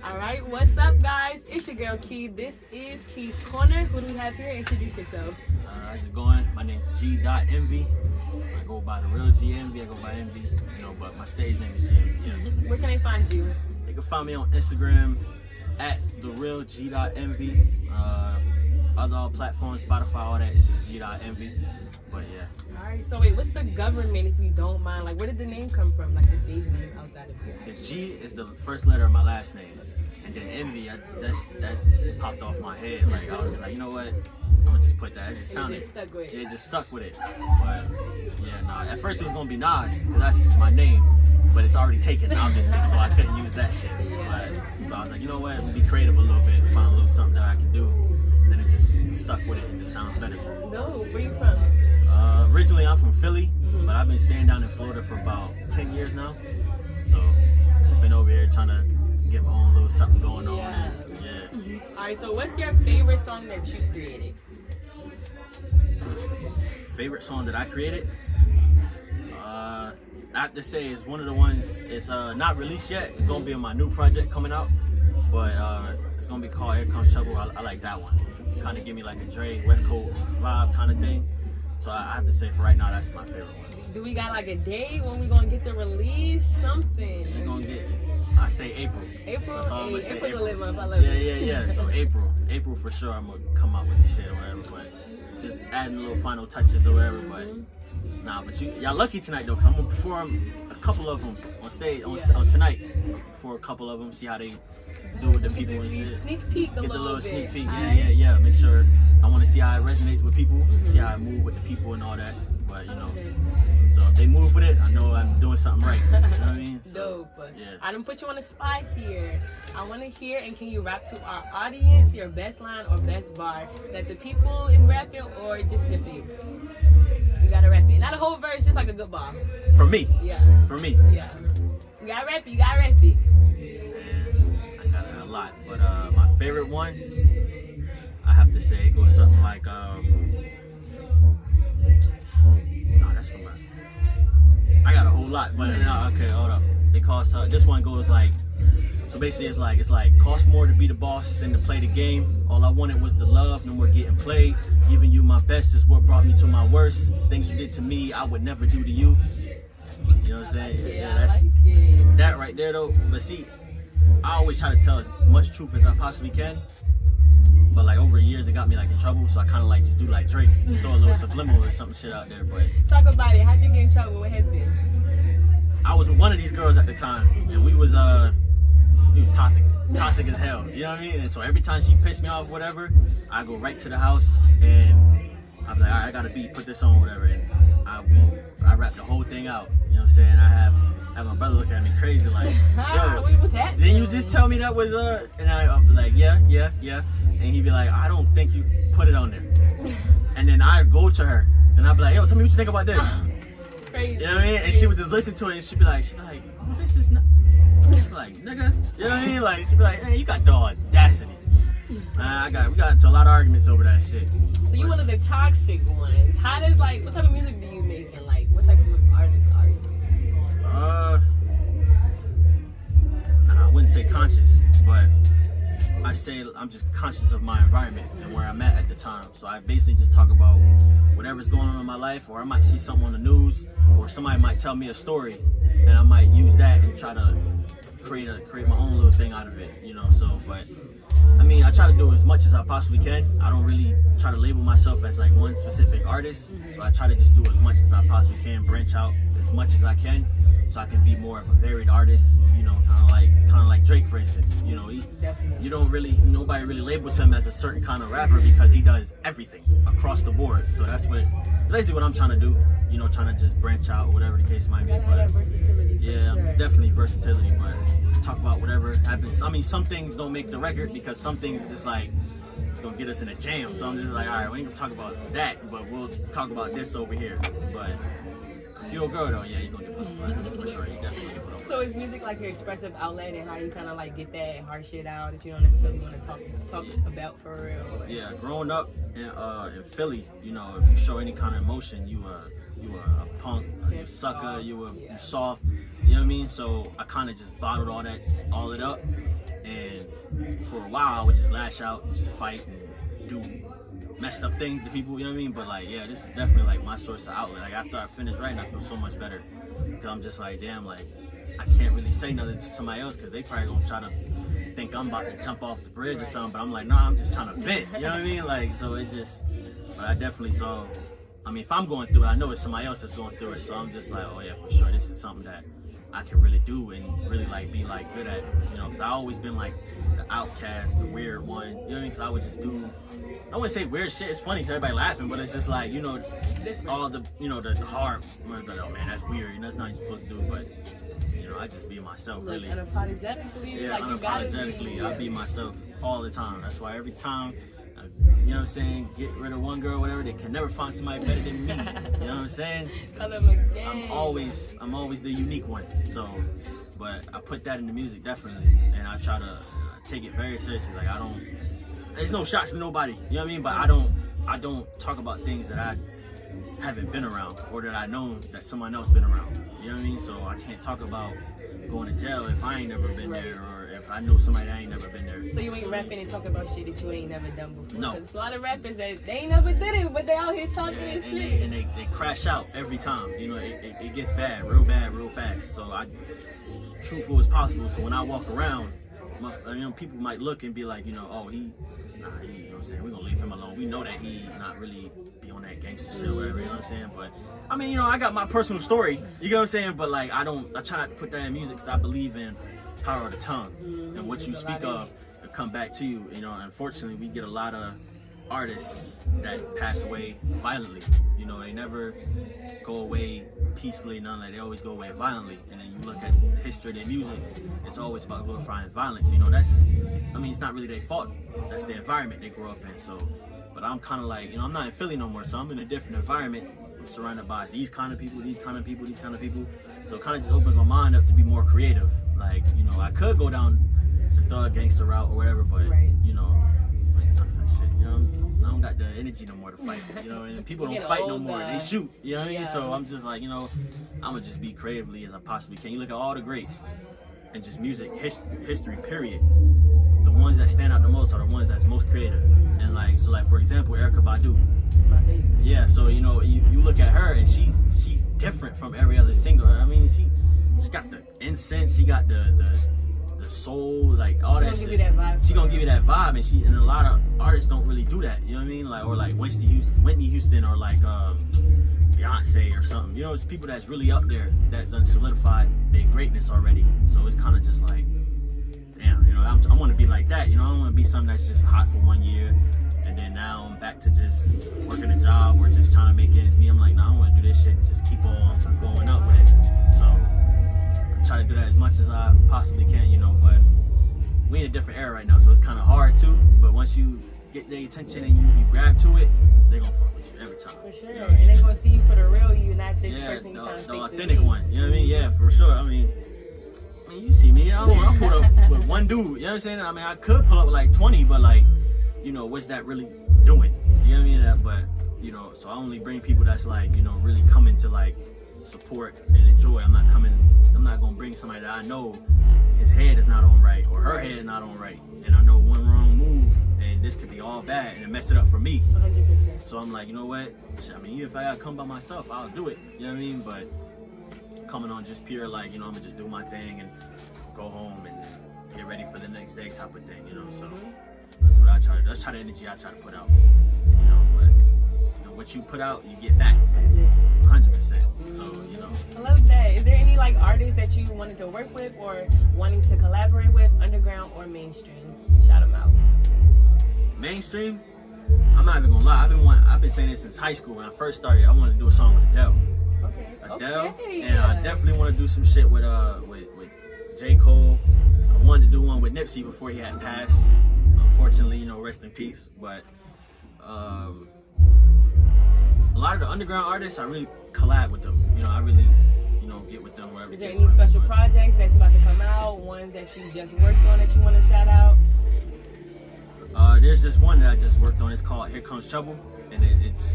All right, what's up, guys? It's your girl Key. This is Key's Corner. Who do we have here? Introduce yourself. How's it going? My name's G.Envy. I go by the real G.Envy. I go by Envy, but my stage name is G.Envy. Yeah. Where can they find you? They can find me on Instagram at the real G.Envy. Other platforms, Spotify, all that is just G.Envy. But yeah. All right, so wait, what's the government, if you don't mind? Like, where did the name come from? Like the stage name outside of it? The G is the first letter of my last name. And then Envy, that just popped off my head. Like, I was like, you know what? I'm gonna just put that. It just sounded. It just stuck with it. But yeah, nah. At first it was gonna be Nas, because that's my name. But it's already taken, obviously, so I couldn't use that shit. But I was like, you know what? I'm gonna be creative a little bit, find a little something that I can do. And then it just stuck with it. It just sounds better. No, where you from? Originally, I'm from Philly, but I've been staying down in Florida for about 10 years now. So just been over here trying to get my own little something going on. Yeah. Yeah. All right, so what's your favorite song that you created? Favorite song that I created? I have to say it's one of the ones, it's not released yet. It's going to be on my new project coming out. But it's going to be called Here Comes Trouble. I like that one. Kind of give me like a Dre, West Coast vibe kind of thing. So I have to say for right now, that's my favorite one. Do we got like a date when we gonna get the release? Something. You're going to get, I say April. April? That's all I'm going to say. April's a lit month. I love it. Yeah. So April for sure. I'm going to come out with the shit or whatever. But just adding little final touches or whatever. But nah, but y'all lucky tonight though, because I'm going to perform a couple of them on stage on tonight. For a couple of them, see how they do with the people and shit. Sneak peek Get the little sneak peek. Right? Yeah. Make sure. I want to see how it resonates with people. See how I move with the people and all that. But so if they move with it, I know I'm doing something right. You know what I mean? So, dope. Yeah. I done put you on the spot here. I want to hear, and can you rap to our audience your best line or best bar that the people is rapping, or just your favorite? You gotta rap it. Not a whole verse, just like a good bar. For me. Yeah. For me. Yeah. You gotta rap it. You gotta rap it. And I got a lot, but my favorite one, I have to say, it goes something like, no, that's from I got a whole lot, but okay, hold up. They cost, this one goes like, so basically it's like, cost more to be the boss than to play the game. All I wanted was the love, no more getting played. Giving you my best is what brought me to my worst. Things you did to me, I would never do to you. You know what I'm saying? Yeah, that's that right there though. But see, I always try to tell as much truth as I possibly can. But like over the years, it got me like in trouble. So I kind of like just do like Drake, just throw a little subliminal or some shit out there. But talk about it. How'd you get in trouble? What happened? I was with one of these girls at the time, and we was toxic as hell. You know what I mean? And so every time she pissed me off, whatever, I go right to the house and I'm like, all right, I gotta put this on, whatever. And I rap the whole thing out. You know what I'm saying? I have my brother look at me crazy like, yo, what's that? Didn't you just tell me that was And I'm like, yeah. And he'd be like, I don't think you put it on there. And then I go to her and I'd be like, yo, tell me what you think about this. Crazy. You know what I mean? And she would just listen to it and she'd be like, oh, this is not. She'd be like, nigga. You know what I mean? Like, she'd be like, hey, you got the audacity. We got into a lot of arguments over that shit. So you one of the toxic ones. How does what type of music do you make, and like what type of artist are you? I wouldn't say conscious, but I say I'm just conscious of my environment and where I'm at the time. So I basically just talk about whatever's going on in my life, or I might see something on the news, or somebody might tell me a story, and I might use that and try to create my own little thing out of it, so, but I mean, I try to do as much as I possibly can. I don't really try to label myself as like one specific artist, so I try to just do as much as I possibly can, branch out as much as I can, so I can be more of a varied artist, kind of like Drake, for instance. Nobody really labels him as a certain kind of rapper because he does everything across the board. So that's basically what I'm trying to do, trying to just branch out, whatever the case might be. But versatility, yeah, sure. Definitely versatility, but talk about whatever happens. I mean, some things don't make the record because some things is just like, it's gonna get us in a jam. So I'm just like, all right, we ain't gonna talk about that, but we'll talk about this over here. But if you're a girl though, yeah, you're gonna get put on, for sure. You definitely get put on. So is music like your expressive outlet, and how you kind of like get that hard shit out that you don't necessarily want to talk about for real? Yeah, growing up in Philly, if you show any kind of emotion, you a punk, you a sucker, you soft. You know what I mean? So I kind of just bottled all it up, and for a while I would just lash out and just fight and do messed up things to people, you know what I mean? But like, yeah, this is definitely like my source of outlet. Like after I finish writing, I feel so much better because I'm just like, damn, like I can't really say nothing to somebody else because they probably gonna try to think I'm about to jump off the bridge or something. But I'm like, nah, I'm just trying to vent, you know what I mean? Like, so it just, but I definitely saw. I mean, if I'm going through it, I know it's somebody else that's going through it. So I'm just like, oh yeah, for sure, this is something that I can really do and really like be like good at it, you know, because I always been like the outcast, the weird one, you know what I mean? Because I would just do, I wouldn't say weird shit, it's funny because everybody laughing, but it's just like, you know, all the, you know, the hard, like, oh man, that's weird, you know, that's not what you're supposed to do, but, you know, I just be myself, like, really. Unapologetically, yeah, like unapologetically, you gotta be, I be myself all the time. That's why every time, you know what I'm saying, get rid of one girl, whatever, they can never find somebody better than me. You know what I'm saying? Tell them again. I'm always the unique one. So, but I put that in the music definitely, and I try to take it very seriously. Like there's no shots to nobody. You know what I mean? But I don't talk about things that I haven't been around or that I know that someone else been around. You know what I mean? So I can't talk about going to jail if I ain't never been there, or if I know somebody that ain't never been there. So you ain't rapping and talking about shit that you ain't never done before? No. There's a lot of rappers that they ain't never did it, but they out here talking and shit. And they crash out every time. You know, it gets bad, real fast. So I truthful as possible. So when I walk around, you know, people might look and be like, you know, oh, you know what I'm saying, we're gonna leave him alone. We know that he not really be on that gangster shit or whatever, you know what I'm saying? But I mean, you know, I got my personal story, you know what I'm saying? But like, I try not to put that in music because I believe in power of the tongue and what you speak of to come back to you. You know, unfortunately, we get a lot of artists that pass away violently. You know, they never go away peacefully, none like they always go away violently. And then you look at the history of their music, it's always about glorifying violence. You know, I mean, it's not really their fault. That's the environment they grew up in. So, but I'm kind of like, you know, I'm not in Philly no more, so I'm in a different environment. I'm surrounded by these kind of people. So it kind of just opens my mind up to be more creative. Like, you know, I could go down the thug gangster route or whatever, but you know, it's like tough and shit. You know, I don't got the energy no more to fight. You know, and people don't fight no more. They shoot. You know what I mean? So I'm just like, you know, I'm gonna just be creatively as I possibly can. You look at all the greats and just music history period. The ones that stand out the most are the ones that's most creative. And like, so like for example, Erykah Badu. Yeah, so you know, you look at her and she's different from every other singer. I mean, she got the incense, she got the soul, like all that shit. She gonna give you that vibe, and a lot of artists don't really do that. You know what I mean? Like, or like Whitney Houston, or like Beyonce or something. You know, it's people that's really up there that's done solidified their greatness already. So it's kind of just like, damn, you know, I want to be like that. You know, I don't want to be something that's just hot for 1 year. And then now I'm back to just working a job or just trying to make ends meet. I'm like, nah, I want to do this shit and just keep on going up with it. So I try to do that as much as I possibly can, you know, but we in a different era right now, so it's kind of hard too. But once you get their attention and you grab to it, they're going to fuck with you every time. For sure. You know, and they're going to see you for the real you, not this person you trying to the fake authentic one. You know what I mean? Yeah, for sure. I mean, you see me, I pulled up with one dude, you know what I'm saying? I mean, I could pull up with like 20, but like, you know, what's that really doing? You know what I mean? But, you know, so I only bring people that's like, you know, really coming to like support and enjoy. I'm not gonna bring somebody that I know his head is not on right or her head is not on right. And I know one wrong move and this could be all bad and it mess it up for me. 100%. So I'm like, you know what? I mean, even if I gotta come by myself, I'll do it. You know what I mean? But coming on just pure like, you know, I'm gonna just do my thing and go home and get ready for the next day type of thing, you know? So that's what I try to do. That's the energy I try to put out. You know, but you know, what you put out, you get back. 100%. So, you know. I love that. Is there any like artists that you wanted to work with or wanting to collaborate with, underground or mainstream? Shout them out. Mainstream? I'm not even gonna lie. I've been saying this since high school. When I first started, I wanted to do a song with Adele. Adele, and I definitely want to do some shit with J. Cole. I wanted to do one with Nipsey before he had passed. Unfortunately, you know, rest in peace. But a lot of the underground artists, I really collab with them. You know, I really, you know, get with them wherever. Is there any special projects that's about to come out? Ones that you just worked on that you want to shout out? There's this one that I just worked on. It's called Here Comes Trouble, and it's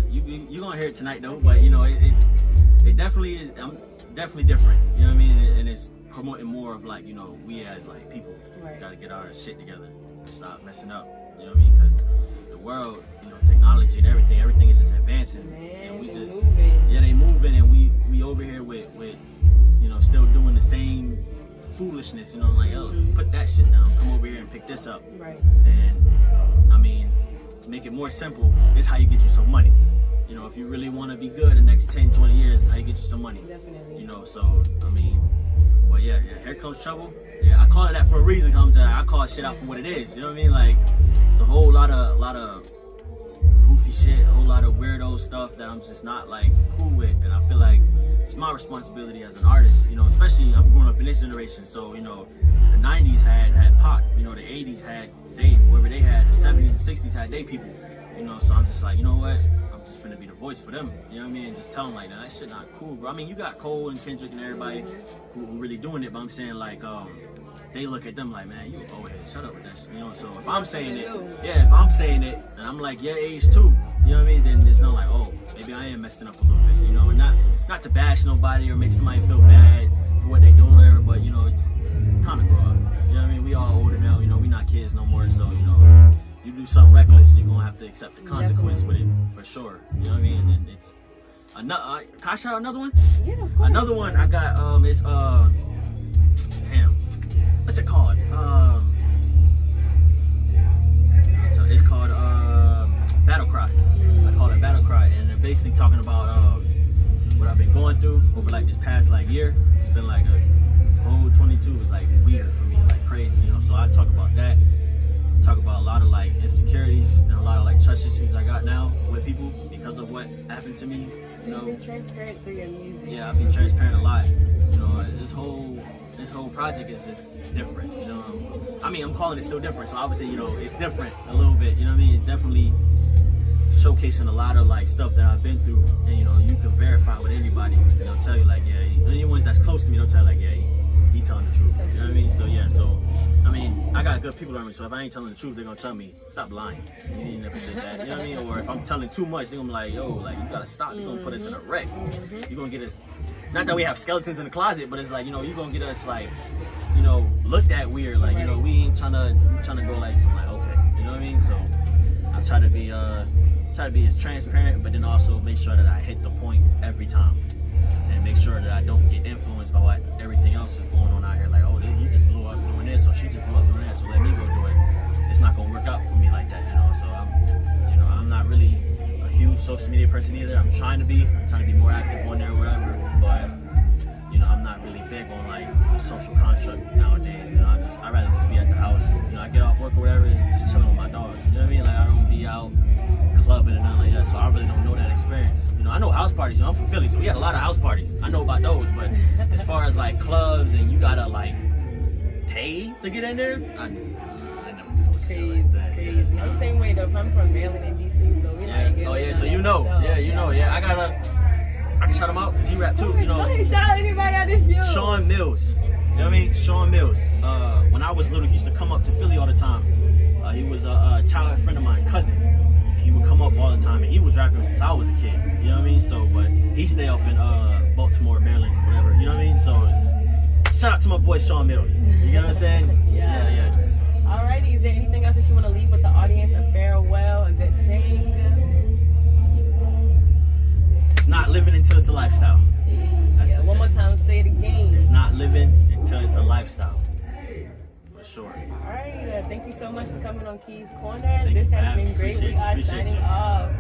you're gonna hear it tonight though. But you know, it definitely is. I'm definitely different. You know what I mean? And it's promoting more of like, you know, we as like people Right. gotta get our shit together, stop messing up. You know what I mean? Because the world, you know, technology and everything is just advancing, Man, and we they just moving. yeah, they moving, and we over here with you know, still doing the same foolishness. You know, like, oh, put that shit down, come over here and pick this up. Right. And I mean, to make it more simple, it's how you get you some money. You know, if you really want to be good the next 10, 20 years, it's how you get you some money. Definitely. You know, so I mean, well, yeah, here comes trouble. Yeah, I call it that for a reason. I call shit out for what it is. You know what I mean? Like, it's a whole lot of goofy shit, a whole lot of weirdo stuff that I'm just not like cool with, and I feel like it's my responsibility as an artist. You know, especially I'm growing up in this generation, so you know, the '90s had Pac. You know, the '80s had whoever they had, the '70s and '60s had they people. You know, so I'm just like, you know what? I'm just finna be the voice for them. You know what I mean? And just tell them like, that shit not cool, bro. I mean, you got Cole and Kendrick and everybody who really doing it, but I'm saying like, they look at them like, man, you old head, shut up with that shit. You know, so if I'm saying it, yeah, if I'm saying it, and I'm like your age too, you know what I mean? Then it's not like, oh, maybe I am messing up a little bit, you know, and not to bash nobody or make somebody feel bad for what they doing or whatever, but you know, it's time to grow up. You know what I mean? We all older now, you know, we not kids no more, so you know, you do something reckless, you're gonna have to accept the consequence with it for sure. You know what I mean? And then it's another. Can I shout out another one? Yeah, of course. Another one I got is damn, what's it called? So it's called Battle Cry. I call it Battle Cry, and they're basically talking about what I've been going through over like this past like year. It's been like a whole 22 was like weird for me, like crazy, you know. So I talk about that. Talk about a lot of like insecurities and a lot of like trust issues I got now with people because of what happened to me. You know, You've been transparent through your music. yeah, I've been transparent a lot. You know, this whole project is just different. You know, I mean, I'm calling it still different. So obviously, you know, it's different a little bit. You know what I mean? It's definitely showcasing a lot of like stuff that I've been through, and you know, you can verify with anybody. They'll tell you like, yeah, anyone that's close to me, they'll tell you like, yeah, he telling the truth. You know what I mean? So yeah, so. I mean, I got good people around me, so if I ain't telling the truth, they're gonna tell me, stop lying. You never did that. You know what I mean? Or if I'm telling too much, they're gonna be like, yo, like, you gotta stop. You're gonna put us in a wreck. You're gonna get us, not that we have skeletons in the closet, but it's like, you know, you're gonna get us, like, you know, looked at weird. Like, you know, we ain't trying to go like, I'm like, okay. You know what I mean? So I try to be as transparent, but then also make sure that I hit the point every time. And make sure that I don't get influenced by what everything else is going on out here. Like, oh, he just blew up doing this, or she just blew up doing that, so let me go do it. It's not gonna work out for me like that, you know. So I'm not really a huge social media person either. I'm trying to be more active on there or whatever. But you know, I'm not really big on like the social construct nowadays. You know, I'd rather just be at the house. You know, I get off work or whatever, and just chilling with my dog. You know what I mean? Like, I don't be out clubbing and nothing like that, so I really don't know that experience. You know, I know house parties. You know, I'm from Philly, so we had a lot of house parties. I know about those, but as far as like clubs and you gotta like pay to get in there, I never do shit like that. Crazy. I'm the same way though. I'm from Maryland and DC, so we like. Oh yeah, so you know. Yeah, you know. Yeah, I can shout him out because he rap too. You know. Go ahead, shout out anybody out this show. Sean Mills. You know what I mean? Sean Mills. When I was little, he used to come up to Philly all the time. He was a childhood friend of mine, cousin. He would come up all the time, and he was rapping since I was a kid. You know what I mean? So, but he stay up in Baltimore, Maryland, whatever. You know what I mean? So, shout out to my boy Sean Mills. You know what I'm saying? Yeah. Alrighty, is there anything else that you want to leave with the audience? A farewell, a good saying? It's not living until it's a lifestyle. That's the One more time, say it again. It's not living until it's a lifestyle. For sure. Alright, thank you so much for coming on Keys Corner. Thank This you, has man. been great. Appreciate We are you. signing off.